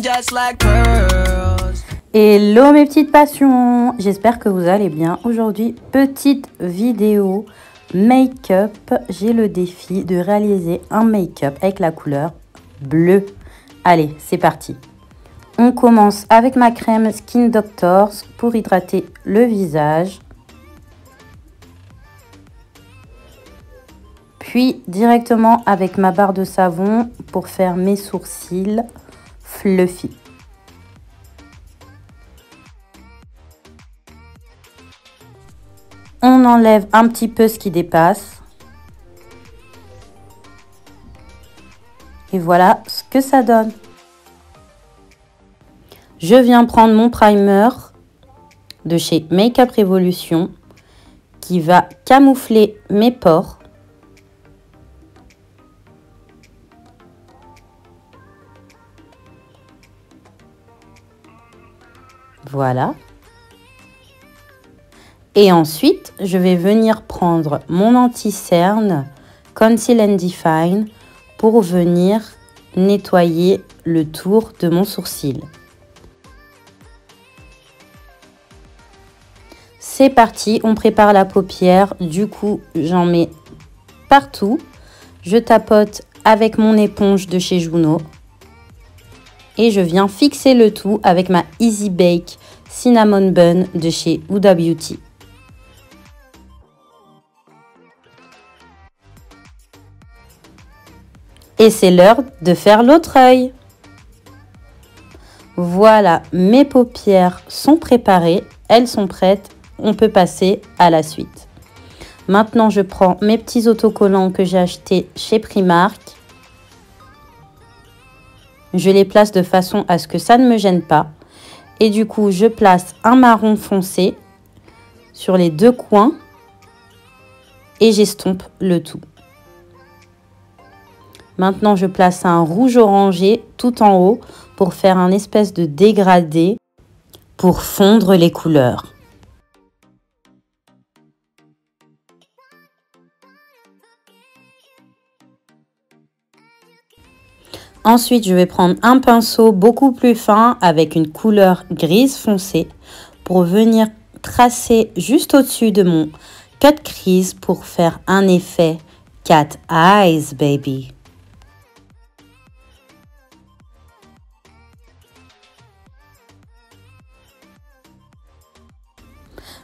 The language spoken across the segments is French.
just like pearls. Hello mes petites passions, j'espère que vous allez bien. Aujourd'hui, petite vidéo make-up. J'ai le défi de réaliser un make-up avec la couleur bleue. Allez, c'est parti. On commence avec ma crème Skin Doctors pour hydrater le visage. Puis directement avec ma barre de savon pour faire mes sourcils fluffy. On enlève un petit peu ce qui dépasse. Et voilà ce que ça donne. Je viens prendre mon primer de chez Make-up Revolution qui va camoufler mes pores. Voilà. Et ensuite, je vais venir prendre mon anti-cerne Conceal and Define pour venir nettoyer le tour de mon sourcil. C'est parti, on prépare la paupière. Du coup, j'en mets partout. Je tapote avec mon éponge de chez Juno. Et je viens fixer le tout avec ma Easy Bake Cinnamon Bun de chez Huda Beauty. Et c'est l'heure de faire l'autre œil. Voilà, mes paupières sont préparées, elles sont prêtes, on peut passer à la suite. Maintenant, je prends mes petits autocollants que j'ai achetés chez Primark. Je les place de façon à ce que ça ne me gêne pas. Et du coup, je place un marron foncé sur les deux coins et j'estompe le tout. Maintenant, je place un rouge orangé tout en haut pour faire un espèce de dégradé pour fondre les couleurs. Ensuite, je vais prendre un pinceau beaucoup plus fin avec une couleur grise foncée pour venir tracer juste au-dessus de mon cut crease pour faire un effet cat eyes, baby.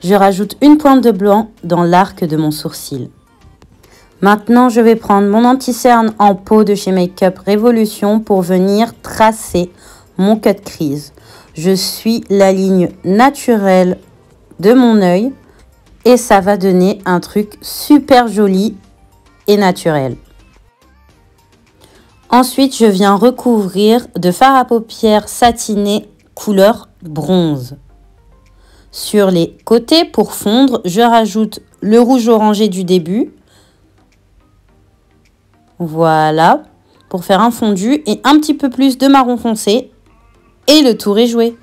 Je rajoute une pointe de blanc dans l'arc de mon sourcil. Maintenant, je vais prendre mon anti-cerne en peau de chez Make-up Revolution pour venir tracer mon cut crease. Je suis la ligne naturelle de mon œil et ça va donner un truc super joli et naturel. Ensuite, je viens recouvrir de fard à paupières satiné couleur bronze. Sur les côtés, pour fondre, je rajoute le rouge orangé du début. Voilà, pour faire un fondu et un petit peu plus de marron foncé. Et le tour est joué.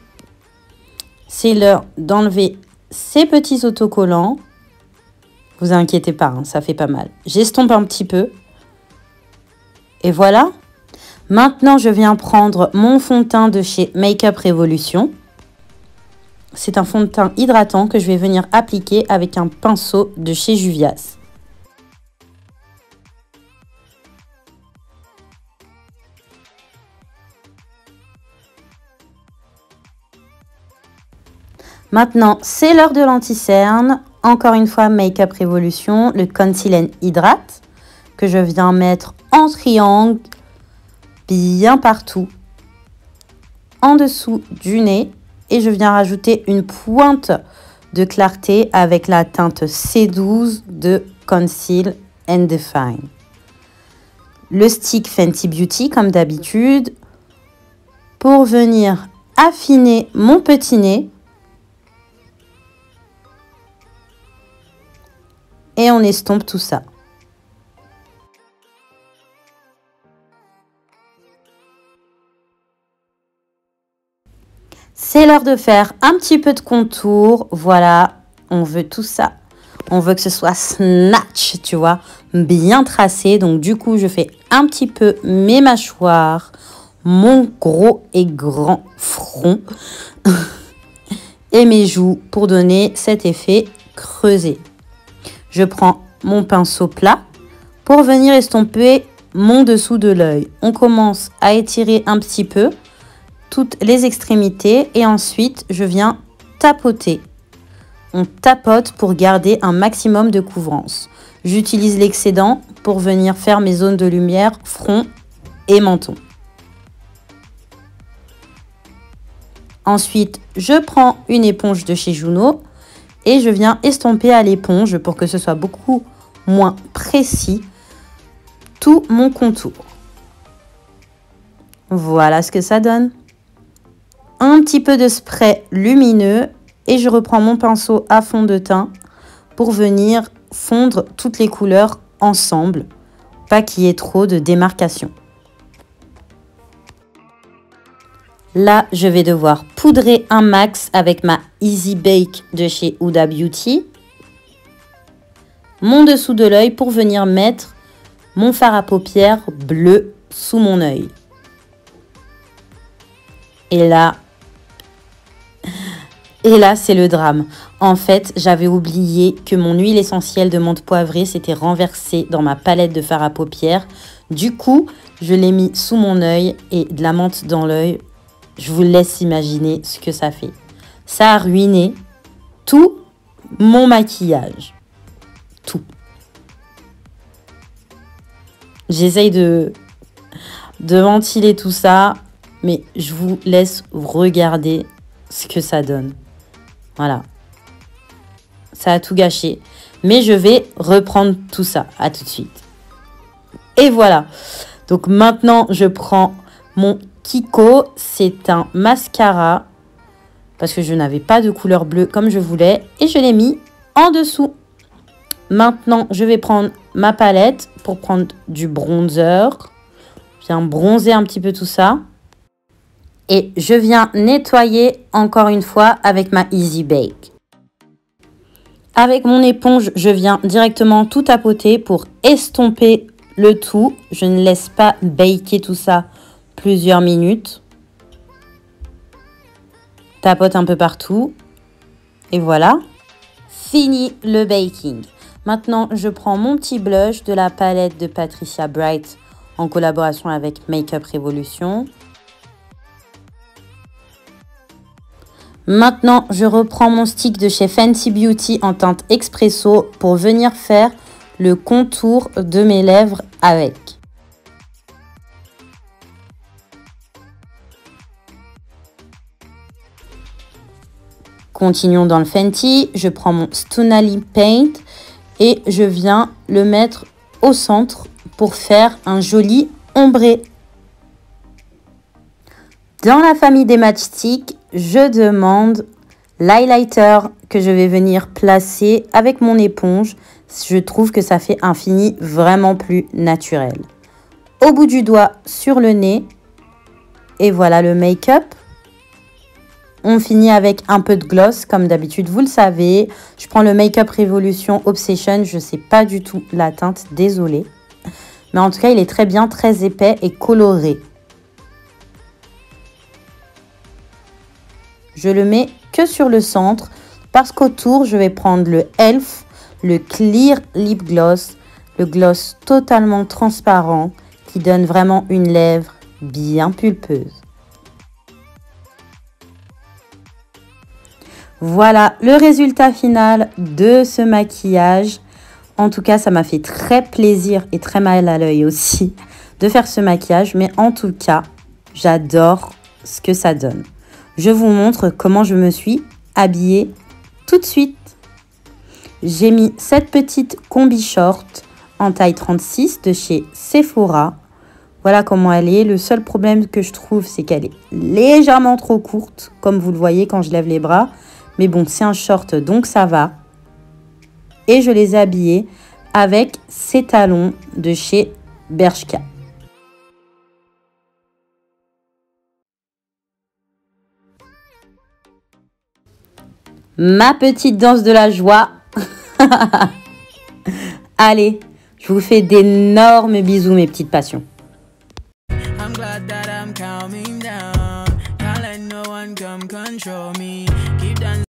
C'est l'heure d'enlever ces petits autocollants. Vous inquiétez pas, hein, ça fait pas mal. J'estompe un petit peu. Et voilà. Maintenant, je viens prendre mon fond de teint de chez Make-up Revolution. C'est un fond de teint hydratant que je vais venir appliquer avec un pinceau de chez Juvia's. Maintenant, c'est l'heure de l'anti-cerne. Encore une fois, Make-up Revolution, le Conceal and Hydrate que je viens mettre en triangle, bien partout, en dessous du nez. Et je viens rajouter une pointe de clarté avec la teinte C12 de Conceal and Define. Le stick Fenty Beauty, comme d'habitude, pour venir affiner mon petit nez. Et on estompe tout ça. C'est l'heure de faire un petit peu de contour. Voilà, on veut tout ça. On veut que ce soit snatch, tu vois, bien tracé. Donc du coup, je fais un petit peu mes mâchoires, mon gros et grand front et mes joues pour donner cet effet creusé. Je prends mon pinceau plat pour venir estomper mon dessous de l'œil. On commence à étirer un petit peu toutes les extrémités et ensuite je viens tapoter. On tapote pour garder un maximum de couvrance. J'utilise l'excédent pour venir faire mes zones de lumière, front et menton. Ensuite, je prends une éponge de chez Juno et je viens estomper à l'éponge pour que ce soit beaucoup moins précis tout mon contour. Voilà ce que ça donne. Un petit peu de spray lumineux et je reprends mon pinceau à fond de teint pour venir fondre toutes les couleurs ensemble, pas qu'il y ait trop de démarcation. Là, je vais devoir poudrer un max avec ma Easy Bake de chez Huda Beauty. Mon dessous de l'œil pour venir mettre mon fard à paupières bleu sous mon œil. Et là, c'est le drame. En fait, j'avais oublié que mon huile essentielle de menthe poivrée s'était renversée dans ma palette de fard à paupières. Du coup, je l'ai mis sous mon œil et de la menthe dans l'œil. Je vous laisse imaginer ce que ça fait. Ça a ruiné tout mon maquillage. Tout. J'essaye de ventiler tout ça, mais je vous laisse regarder ce que ça donne. Voilà. Ça a tout gâché. Mais je vais reprendre tout ça. À tout de suite. Et voilà. Donc maintenant, je prends mon Kiko. C'est un mascara. Parce que je n'avais pas de couleur bleue comme je voulais. Et je l'ai mis en dessous. Maintenant, je vais prendre ma palette pour prendre du bronzer. Je viens bronzer un petit peu tout ça. Et je viens nettoyer encore une fois avec ma Easy Bake. Avec mon éponge, je viens directement tout tapoter pour estomper le tout. Je ne laisse pas baker tout ça plusieurs minutes. Tapote un peu partout. Et voilà. Fini le baking. Maintenant, je prends mon petit blush de la palette de Patricia Bright en collaboration avec Makeup Revolution. Maintenant, je reprends mon stick de chez Fenty Beauty en teinte Expresso pour venir faire le contour de mes lèvres avec. Continuons dans le Fenty. Je prends mon Stonally Paint et je viens le mettre au centre pour faire un joli ombré. Dans la famille des matchsticks, je demande l'highlighter que je vais venir placer avec mon éponge. Je trouve que ça fait un fini vraiment plus naturel. Au bout du doigt sur le nez. Et voilà le make-up. On finit avec un peu de gloss comme d'habitude, vous le savez. Je prends le Makeup Revolution Obsession. Je ne sais pas du tout la teinte, désolée. Mais en tout cas, il est très bien, très épais et coloré. Je le mets que sur le centre parce qu'autour, je vais prendre le e.l.f. le Clear Lip Gloss, le gloss totalement transparent qui donne vraiment une lèvre bien pulpeuse. Voilà le résultat final de ce maquillage. En tout cas, ça m'a fait très plaisir et très mal à l'œil aussi de faire ce maquillage. Mais en tout cas, j'adore ce que ça donne. Je vous montre comment je me suis habillée tout de suite. J'ai mis cette petite combi short en taille 36 de chez Sephora. Voilà comment elle est. Le seul problème que je trouve, c'est qu'elle est légèrement trop courte, comme vous le voyez quand je lève les bras. Mais bon, c'est un short, donc ça va. Et je les ai habillés avec ces talons de chez Bershka. Ma petite danse de la joie. Allez, je vous fais d'énormes bisous, mes petites passions. I'm glad that that I'm calming down. Can't let no one come control me. Keep dancing.